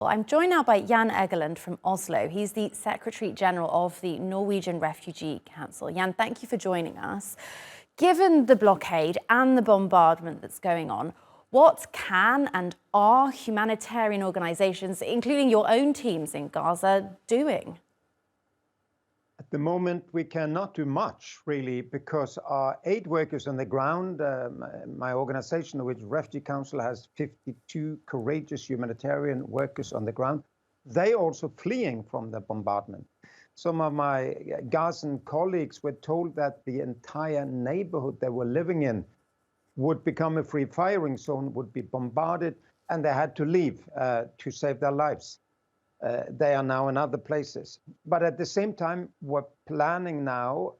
Well, I'm joined now by Jan Egeland from Oslo. He's the Secretary General of the Norwegian Refugee Council. Jan, thank you for joining us. Given the blockade and the bombardment that's going on, what can and are humanitarian organisations, including your own teams in Gaza, doing? At the moment, we cannot do much, really, because our aid workers on the ground, my organization, the Norwegian Refugee Council, has 52 courageous humanitarian workers on the ground. They also fleeing from the bombardment. Some of my Gazan colleagues were told that the entire neighborhood they were living in would become a free firing zone, would be bombarded, and they had to leave to save their lives. They are now in other places. But at the same time, we're planning now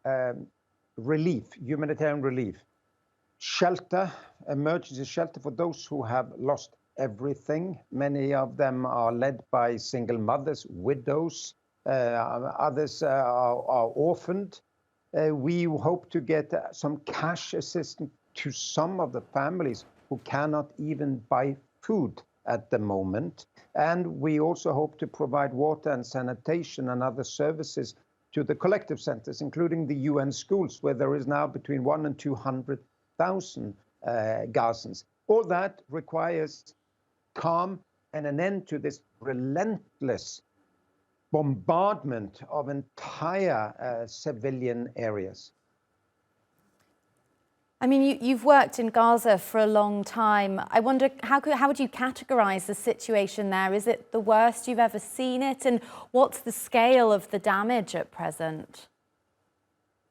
humanitarian relief, shelter, emergency shelter for those who have lost everything. Many of them are led by single mothers, widows, others are orphaned. We hope to get some cash assistance to some of the families who cannot even buy food at the moment. And we also hope to provide water and sanitation and other services to the collective centers, including the UN schools, where there is now between 100,000 and 200,000 Gazans. All that requires calm and an end to this relentless bombardment of entire civilian areas. I mean, you've worked in Gaza for a long time. I wonder, how would you categorise the situation there? Is it the worst you've ever seen it? And what's the scale of the damage at present?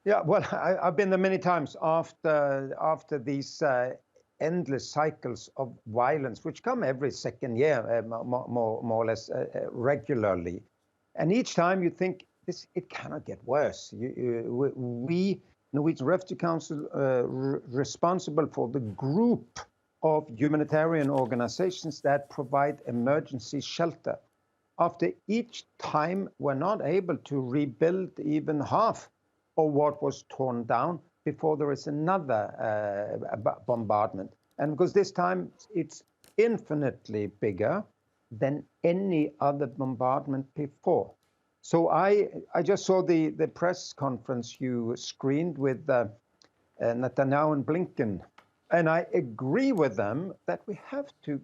Yeah, well, I've been there many times after these endless cycles of violence, which come every second year, more or less regularly. And each time you think, it cannot get worse. We Norwegian Refugee Council, responsible for the group of humanitarian organizations that provide emergency shelter. After each time, we're not able to rebuild even half of what was torn down before there is another bombardment. And because this time it's infinitely bigger than any other bombardment before. So I just saw the press conference you screened with Netanyahu and Blinken, and I agree with them that we have to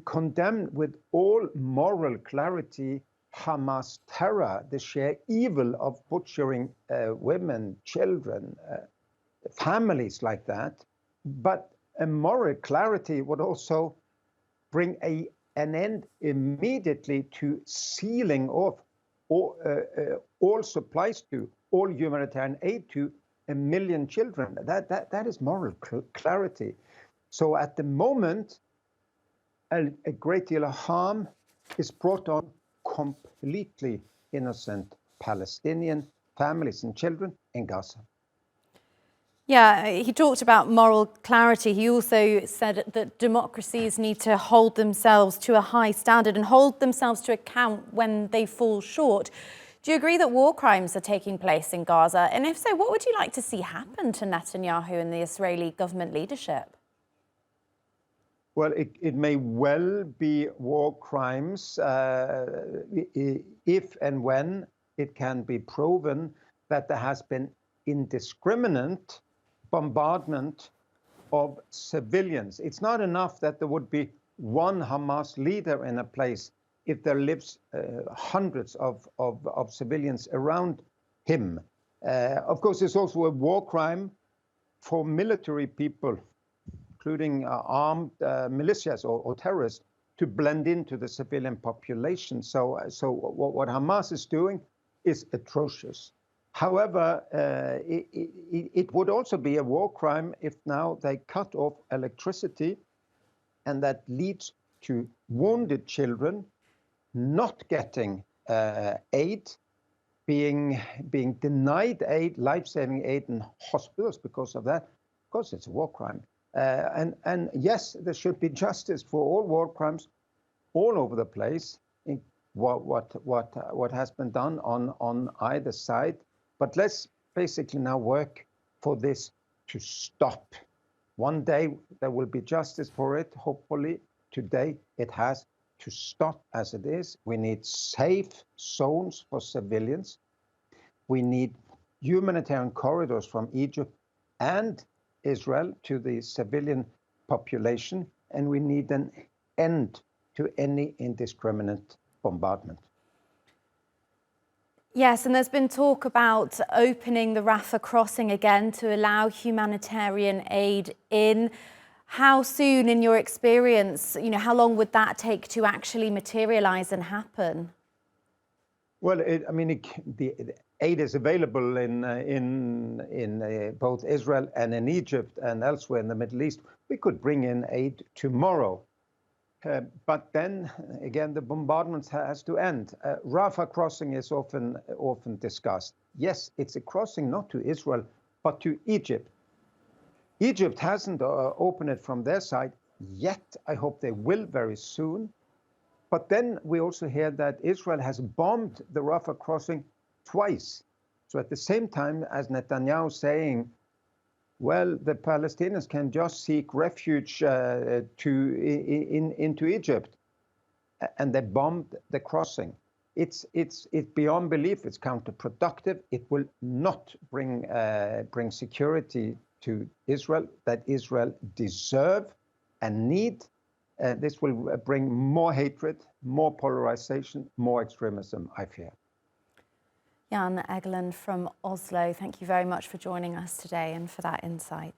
condemn with all moral clarity Hamas terror, the sheer evil of butchering women, children, families like that. But a moral clarity would also bring an end immediately to sealing off all supplies to, all humanitarian aid to 1 million children. That is moral clarity. So at the moment, a great deal of harm is brought on completely innocent Palestinian families and children in Gaza. Yeah, he talked about moral clarity. He also said that democracies need to hold themselves to a high standard and hold themselves to account when they fall short. Do you agree that war crimes are taking place in Gaza? And if so, what would you like to see happen to Netanyahu and the Israeli government leadership? Well, it may well be war crimes if and when it can be proven that there has been indiscriminate bombardment of civilians. It's not enough that there would be one Hamas leader in a place if there lives hundreds of civilians around him. Of course, it's also a war crime for military people, including armed militias or terrorists, to blend into the civilian population. So what Hamas is doing is atrocious. However, it would also be a war crime if now they cut off electricity, and that leads to wounded children not getting aid, being denied aid, life-saving aid in hospitals because of that. Of course, it's a war crime. And yes, there should be justice for all war crimes all over the place. In what has been done on either side. But let's basically now work for this to stop. One day there will be justice for it, hopefully. Today it has to stop as it is. We need safe zones for civilians. We need humanitarian corridors from Egypt and Israel to the civilian population, and we need an end to any indiscriminate bombardment. Yes, and there's been talk about opening the Rafa Crossing again to allow humanitarian aid in. How soon, in your experience, how long would that take to actually materialize and happen? Well, the aid is available in both Israel and in Egypt and elsewhere in the Middle East. We could bring in aid tomorrow. But then again, the bombardment has to end. Rafa Crossing is often discussed. Yes, it's a crossing not to Israel, but to Egypt. Egypt hasn't opened it from their side yet. I hope they will very soon. But then we also hear that Israel has bombed the Rafah crossing twice. So at the same time as Netanyahu saying, well, the Palestinians can just seek refuge into Egypt, and they bombed the crossing. It's beyond belief. It's counterproductive. It will not bring security to Israel that Israel deserve and need. This will bring more hatred, more polarization, more extremism, I fear. Jan Egeland from Oslo, thank you very much for joining us today and for that insight.